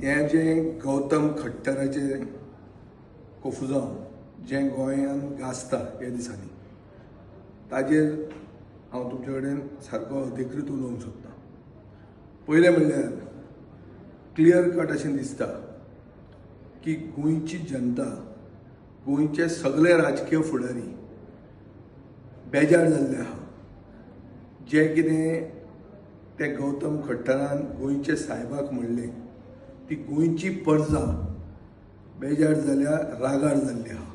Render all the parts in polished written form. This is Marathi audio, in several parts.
हें जें गौतम खट्टराचें कोफुजांव जें गोंयांत गाजता ह्या दिसांनी ताजेर हांव तुमचे कडेन सारको अधिकृत उलोवंक सोदतां. पयलें म्हणल्यार क्लियर कट अशें दिसता की गोंयची जनता, गोंयचे सगळे राजकीय फुडारी बेजार जाल्ले आहा. जें कितें ते गौतम खट्टरान गोंयचे साहेबाक म्हणलें ती गोंयची प्रजा बेजार जाल्या, रागार जाल्ली आहा.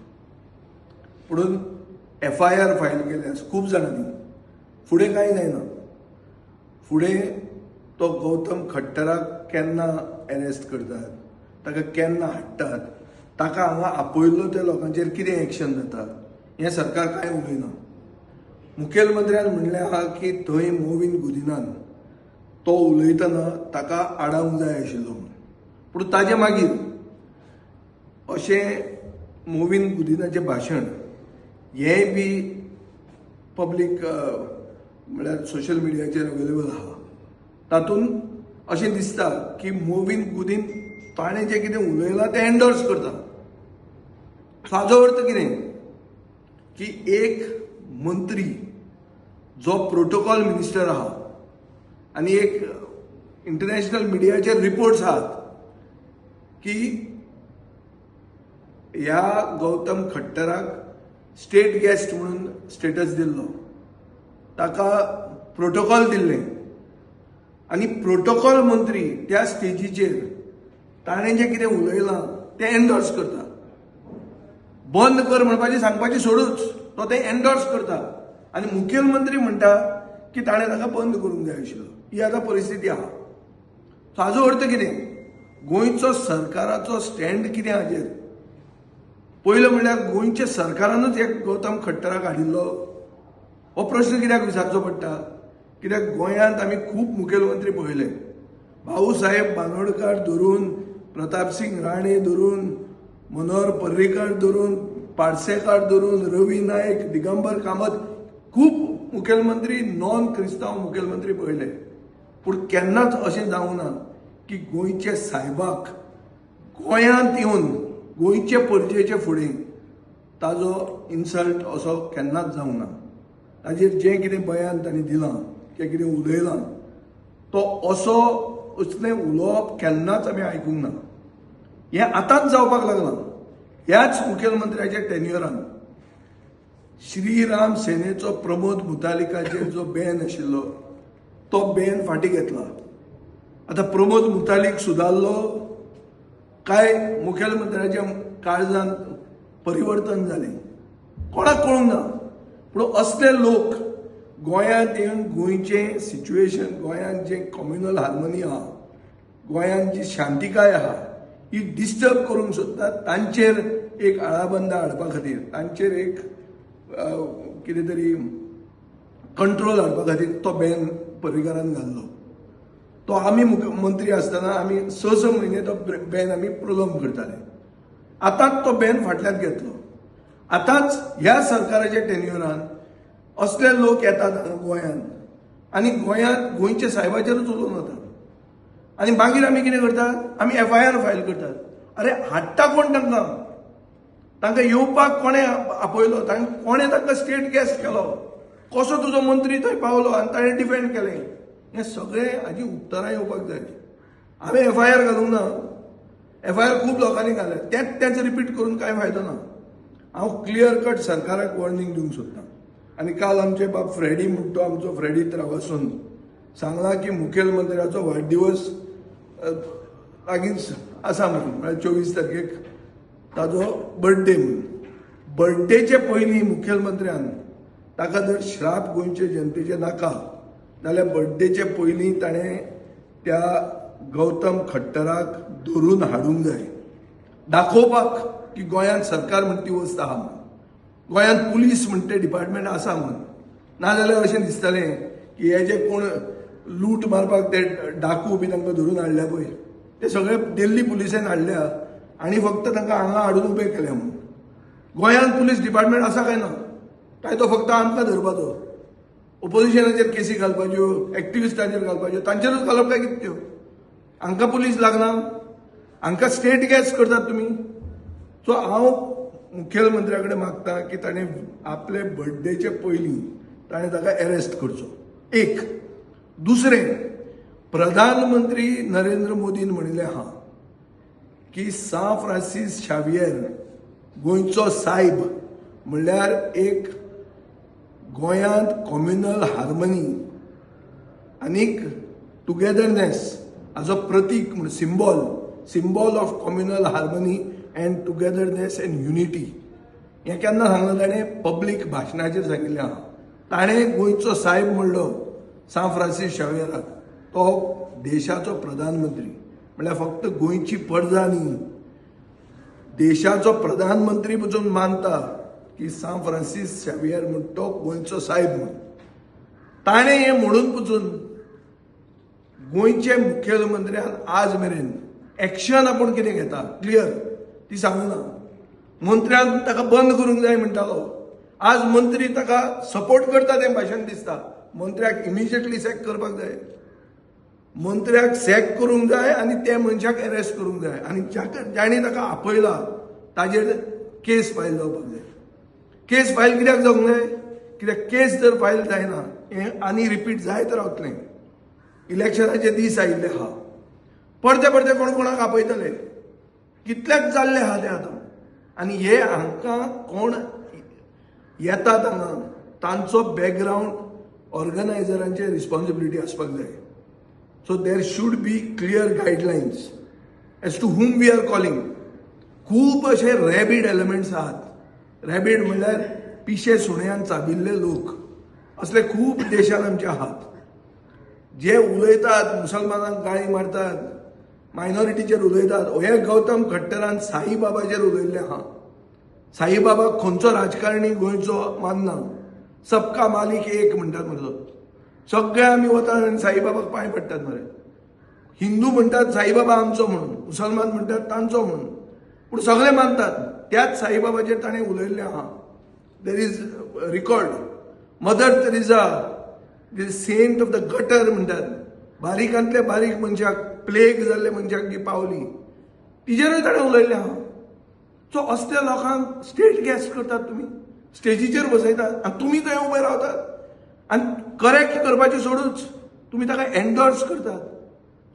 म्हणून FIR फायल केल्या खूब जाणांनी. फुडें कांय जायना. फुडें तो गौतम खट्टराक केन्ना अरेस्ट करतात, ताका केन्ना हाडटात, ताका हांगा आपयल्लो त्या लोकांचेर कितें एक्शन जाता हें सरकार कांय उलयना. मुखेलमंत्र्यान म्हणलें आहा की थंय मोविन गुदिनान तो उलयतना ताका आडावंक जाय आशिल्लो म्हणून. पूण ताजे मागीर अशें मोविन गुदिनाचें भाशण हेंय बी पब्लीक म्हळ्यार सोशल मिडियाचेर अवेलेबल आहा. तातूंत अशें दिसता की मोविन गुदीन ताणें जें कितें उलयलां तें एंडोर्स करता. हाचो अर्थ कितें की एक मंत्री जो प्रोटोकॉल मिनिस्टर आहा आनी एक इंटरनॅशनल मिडियाचेर रिपोर्ट्स आहात की ह्या गौतम खट्टराक स्टेट गेस्ट म्हणून स्टेटस दिल्लो, ताका प्रोटोकॉल दिल्लें आनी प्रोटोकॉल मंत्री त्या स्टेजीचेर ताणें जें कितें उलयलां तें एंडोर्स करता. बंद कर म्हणपाचें सांगपाचें सोडूच, तो तें एंडोर्स करता आनी मुखेलमंत्री म्हणटा की ताणें ताका बंद करूंक जाय आशिल्लो. ही आतां परिस्थिती आहा. हाचो अर्थ कितें? गोंयचो सरकाराचो स्टँड कितें हाजेर? पयलो म्हणल्यार गोंयच्या सरकारानूच एक गौतम खट्टराक हाडिल्लो हो प्रश्न कित्याक विचारचो पडटा? कित्याक गोंयांत आमी खूब मुखेलमंत्री पळयले. भाऊसाहेब बांदोडकार धरून, प्रतापसिंग राणे धरून, मनोहर पर्रीकार धरून, पार्सेकार धरून, रवी नायक, दिगंबर कामत खूब मुखेलमंत्री नॉन क्रिस्तांव मुखेलमंत्री पळयले. पूण केन्नाच अशें जावंक ना की गोंयचे साहेबाक गोंयांत येवन गोंयचे परजेचे फुडें ताजो इन्सल्ट असो केन्नाच जावंक ना. ताजेर जें कितें बयान ताणें दिलां, जें कितें उलयलां, तो असो असलें उलोवप केन्नाच आमी आयकूंक ना. हें आतांच जावपाक लागलां. ह्याच मुखेलमंत्र्याच्या टेन्युअरान श्रीराम सेनेचो प्रमोद मुतालिकाचेर जो बॅन आशिल्लो तो बॅन फाटीं घेतला. आतां प्रमोद मुतालीक सुदारलो काय मुखेलमंत्र्याच्या काळजांत परिवर्तन जालें कोणाक कळूंक ना. पूण असले लोक गोंयांत येवन गोंयचें सिच्युएशन, गोंयांत जें कम्युनल हार्मोनी आहा, गोंयांत जी शांतिकाय आहा ही डिस्टर्ब करूंक सोदतात. तांचेर एक आळाबंदा हाडपा खातीर, तांचेर एक कितें तरी कंट्रोल हाडपा खातीर तो बॅन पर्रीकारान घाल्लो. तो आमी मंत्री आसतना आमी 6 म्हयने तो बॅन आमी प्रोलॉंग करताले. आतांच तो बॅन फाटल्यान घेतलो. आतांच ह्या सरकाराच्या टेन्युअरान असले लोक येतात हांगा गोंयांत आनी गोंयांत गोंयच्या साहेबाचेरूच उलोवन वतात. आनी मागीर आमी कितें करतात? आमी FIR फायल करतात. अरे हाडटा कोण तांकां? तांकां येवपाक कोणें आपयलो? कोणें तांकां स्टेट गेस्ट केलो? कसो तुजो मंत्री थंय पावलो आनी ताणें डिफेंड केलें? हें सगळें हाजी उत्तरां येवपाक जाय. हांवें FIR घालूंक ना. FIR खूब लोकांनी घाल्या. तेंच रिपीट करून कांय फायदो ना. हांव क्लियर कट सरकाराक वॉर्निंग दिवंक सोदतां. आनी काल आमचे बाब फ्रेडी म्हणटा आमचो फ्रेडी त्रावासून सांगला की मुखेलमंत्र्याचो वाडदिवस लागींच आसा म्हणून, म्हळ्यार 24 तारखेक ताजो बर्थडे म्हणून. बर्थडेचे पयलीं मुखेलमंत्र्यान ताका जर श्राप गोंयचे जनतेचे नाका जाल्यार बर्थडेचे पयलीं ताणें त्या गौतम खट्टराक धरून हाडूंक जाय. दाखोवपाक की गोंयांत सरकार म्हणटा ती वस्त आहा म्हणून, गोंयांत पुलीस म्हणटा ते डिपार्टमेंट आसा म्हणून. नाजाल्यार अशें दिसतालें की हे जे कोण लूट मारपाक ते डाकू बी तांकां धरून हाडल्या पळय ते सगळे दिल्ली पुलिसेन हाडल्या आनी फक्त तांकां हांगा हाडून उबे केल्या म्हणून. गोंयांत पुलीस डिपार्टमेंट आसा काय ना? काय तो फक्त आमकां धरपाचो? ओपोजिशनाचेर केसी घालपाच्यो, एक्टिविस्टांचेर घालपाच्यो, तांचेरूच घालप काय कितें त्यो? हांकां पुलीस लागना? हांकां स्टेट गॅस करतात तुमी. सो हांव मुखेलमंत्र्या कडेन मागता की ताणें आपले बर्थडेचे पयलीं ताणें ताका अरेस्ट करचो. एक. दुसरें, प्रधानमंत्री नरेंद्र मोदीन म्हणिल्लें आहा की सा फ्रांसीस शावियर गोंयचो सायब म्हणल्यार एक गोंयांत कॉम्युनल हार्मनी आनीक टुगेदरनेस हाजो प्रतीक म्हण symbol of communal harmony and togetherness and unity हें केन्ना सांगलें ताणें पब्लीक भाशणाचेर सांगिल्लें आहा. ताणें गोंयचो सायब म्हणलो सा फ्रांसीस शावियराक. तो देशाचो प्रधानमंत्री म्हळ्यार फक्त गोंयची प्रजा न्ही, देशाचो प्रधानमंत्री पसून मानता की सा फ्रांसीस शावियर म्हण तो गोंयचो सायब म्हण. ताणें हें म्हणून पसून गोंयचे मुखेलमंत्र्यान आज मेरेन एक्शन आपूण कितें घेता क्लियर ती सांगूना. मंत्र्यान ताका बंद करूंक जाय म्हणटालो, आज मंत्री ताका सपोर्ट करता तें भाशण दिसता. मंत्र्याक इमिजिएटली सॅक करपाक जाय, मंत्र्याक सॅक करूंक जाय आनी त्या मनशाक अरेस्ट करूंक जाय आनी जाणी ताका आपयला ताजेर केस फायल जावपाक जाय. केस फायल कित्याक जावंक जाय? कित्याक केस जर फायल जायना हें आनी रिपीट जायत रावतलें. इलेक्शनाचे दीस आयिल्ले आहा, परते परते कोण कोणाक आपयतले, कितल्याक जाल्ले आहा तें आतां. आनी हे हांकां कोण येतात हांगा तांचो बॅकग्रावंड ऑर्गनायझरांचे रिस्पॉन्सिबिलिटी आसपाक जाय. So there should be clear guidelines as to whom we are calling. खूब अशे रॅबीड एलिमेंट्स आहात. रॅबीड म्हणल्यार पिशे सुण्यान चाबिल्ले लोक असले खूब देशांत आमचे आहात जे उलयतात, मुसलमानांक गाळी मारतात, मायनॉरिटीचेर उलयतात. हे गौतम खट्टरान साईबाबाचेर उलयल्लें आहा. साईबाबा खंयचो राजकारणी गोंयचो मानना, सबका मालीक एक म्हणटात मरे. सगळे आमी वतात आनी साईबाबाक पांय पडटात मरे. हिंदू म्हणटात साईबाबा आमचो म्हणून, मुसलमान म्हणटात तांचो म्हणून, पूण सगळे मानतात. त्याच साईबाबाचेर ताणें उलयल्लें आहा. There is record. Mother Teresa, the saint of the gutter म्हणटात, बारीकांतले बारीक मनशाक, प्लेग जाल्ले मनशाक जी पावली तिजेरूय ताणें उलयल्लें आहा. सो असल्या लोकांक स्टेट गॅस करतात तुमी, स्टेजीचेर बसयतात आनी तुमी थंय उबे रावतात आनी करेक्ट करपाचें सोडूच तुमी ताका एन्डोर्स करतात.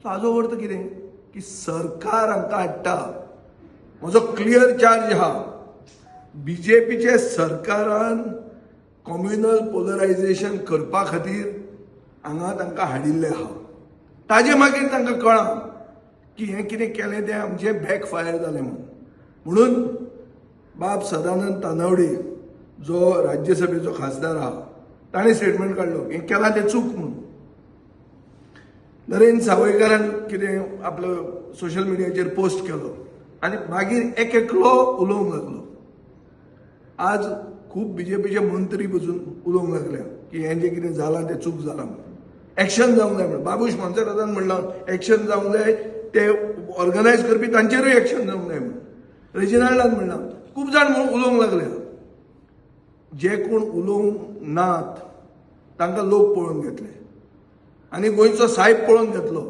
सो हाजो अर्थ कितें की सरकार हांकां हाडटा. म्हजो क्लियर चार्ज आहा, बीजेपीचे सरकारान कॉम्युनल पोलरायझेशन करपा खातीर हांगा तांकां हाडिल्लें आहा. ताजे मागीर तांकां कळ्ळां की हें कितें केलें तें आमचें बॅकफायर जालें म्हणून. म्हणून बाब सदानंद तानवडे जो राज्यसभेचो खासदार आहा ताणें स्टेटमेंट काडलो हें केलां तें चूक म्हणून. नरेंद्र सावयकारान कितें आपलो सोशल मिडियाचेर पोस्ट केलो आनी मागीर एकलो उलोवंक लागलो. आज खूब बीजेपीचे मंत्री पसून उलोवंक लागल्या की हें जें कितें जालां तें चूक जालां म्हणून, एक्शन जावंक जाय म्हणून. बाबूश मोन्सेरातान म्हणलां एक्शन जावंक जाय, ते ऑर्गनायज करपी तांचेरूय एक्शन जावंक जाय म्हणून. रेजिनाल्डान म्हणलां, खूब जाण उलोवंक लागल्या. जे कोण उलोवंक नात तांकां लोक पळोवन घेतले आनी गोंयचो सायब पळोवन घेतलो.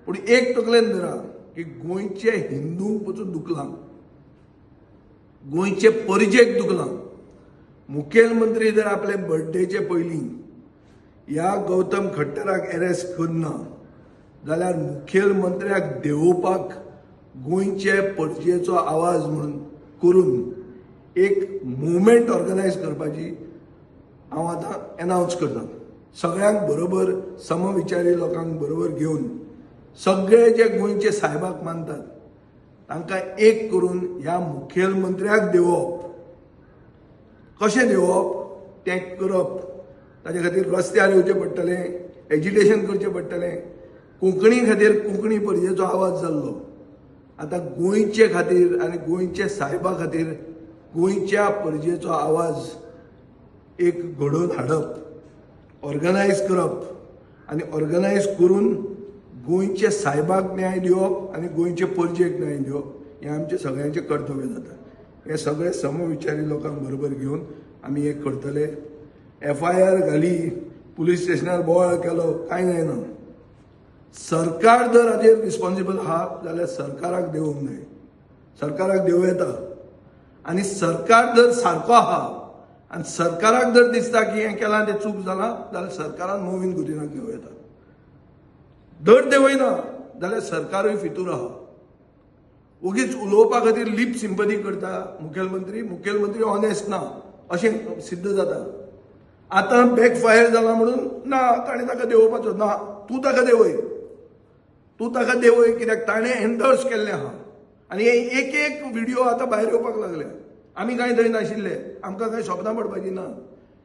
पूण एक तकलेन धरा की गोंयचे हिंदूंक पसून दुखलां, गोंयचे परिजेक दुखलां. मुखेलमंत्री जर आपले बर्थडेचे पयलीं ह्या गौतम खट्टराक अरेस्ट करना जाल्यार मुखेलमंत्र्याक देंवोवपाक गोंयचे परजेचो आवाज म्हणून करून एक मुवमेंट ऑर्गनायज करपाची हांव आतां अनावन्स करतां. सगळ्यांक बरोबर, समविचारी लोकांक बरोबर घेवन सगळे जे गोंयचे सायबाक मानतात तांकां एक करून ह्या मुखेलमंत्र्याक देंवोवप. कशें देंवोवप तें करप. ताचे खातीर रस्त्यार येवचें पडटलें, एजिटेशन करचें पडटलें. कोंकणी खातीर कोंकणी परजेचो आवाज जाल्लो. आतां गोंयचे खातीर आनी गोंयचे सायबा खातीर गोंयच्या परजेचो आवाज एक घडोवन हाडप, ऑर्गनायज करप आनी ऑर्गनायज करून गोंयचे सायबाक न्याय दिवप आनी गोंयचे परजेक न्याय दिवप हें आमचें सगळ्यांचें कर्तव्य जाता. हे सगळे समविचारी लोकांक बरोबर घेवन आमी हें करतले. FIR घाली, पुलीस स्टेशनार बोवाळ केलो, कांय जायना. सरकार जर हाजेर रिस्पॉन्सिबल आहा जाल्यार सरकाराक देंवोवंक जाय. सरकाराक देंवूं येता आनी सरकार जर सारको आहा आनी सरकाराक जर दिसता की हें केलां तें चूक जालां जाल्यार सरकारान मोहीन गुदिनाक देंवूं येता. दर देंवयना जाल्यार सरकारूय फितूर आहा. उगीच उलोवपा खातीर लिप सिंपथी करता मुखेलमंत्री ऑनेस्ट ना अशें सिद्ध जाता. आतां बॅकफायर जाला म्हणून ना ताणें ताका देंवोवपाचो ना. तूं ताका देंवय कित्याक ताणें एन्डोर्स केल्लें आहा आनी हे एक व्हिडिओ आतां भायर येवपाक लागल्या. आमी कांय थंय नाशिल्ले, आमकां कांय सपनां पडपाची ना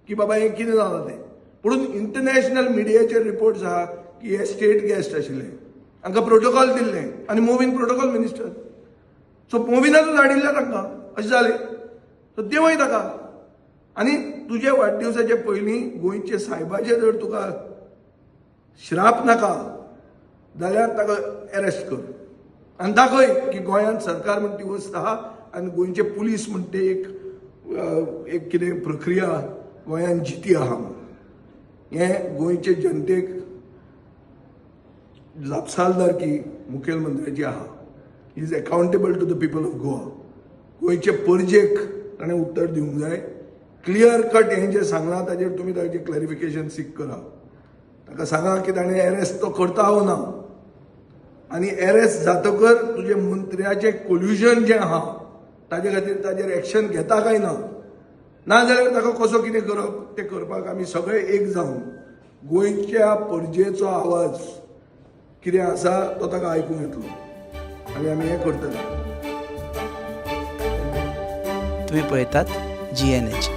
की बाबा हें कितें जालां तें. पूण इंटरनॅशनल मिडियाचेर रिपोर्ट्स आहा की हे स्टेट गेस्ट आशिल्ले, हांकां प्रोटोकॉल दिल्लें आनी मोवीन प्रोटोकॉल मिनिस्टर. सो मोविनाचो धाडिल्ले तांकां अशें जालें. सो देंवय ताका. आनी तुजे वाडदिवसाचे पयलीं गोंयचे सायबाचे जर तुका श्राप नाका जाल्यार ताका अरेस्ट कर आनी दाखय की गोंयांत सरकार म्हण ती वस्त आहा आनी गोंयचे पुलीस म्हण ते एक कितें प्रक्रिया गोंयांत जिती आहा म्हणून. हें गोंयचे जनतेक जापसालदारकी मुखेलमंत्र्याची आहा. He is accountable to the people of Goa. गोंयचे परजेक ताणें उत्तर दिवंक जाय. क्लियर कट हें जें सांगलां ताजेर तुमी ताजें क्लॅरिफिकेशन सीक करा. ताका सांगा की ताणें अरेस्ट तो करता वो ना आनी अरेस्ट जातकर तुजे मंत्र्याचें कोल्युजन जें आहा ताजे खातीर ताजेर एक्शन घेता काय ना जाल्यार ताका कसो कितें करप तें करपाक आमी सगळे एक जावन गोंयच्या परजेचो आवाज कितें आसा तो ताका आयकूंक येतलो आनी आमी हें करतले. तुम्ही पळयतात GNH.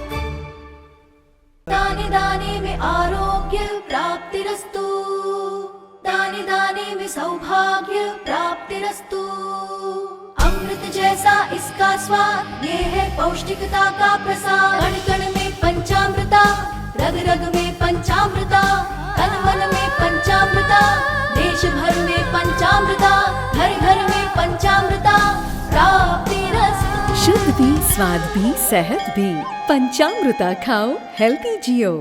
दाने दाने में आरोग्य प्राप्तिरस्तु, दाने दाने में सौभाग्य प्राप्तिरस्तु. अमृत जैसा इसका स्वाद, ये है पौष्टिकता का प्रसाद. कण कण में पंचामृता, रग रग में पंचामृता, तन मन में पंचामृता, देश भर में पंचामृता, घर घर में पंचामृता प्राप्तिरस्तु. शुद्ध भी, स्वाद भी, सेहत भी. पंचामृता खाओ, हेल्थी जियो.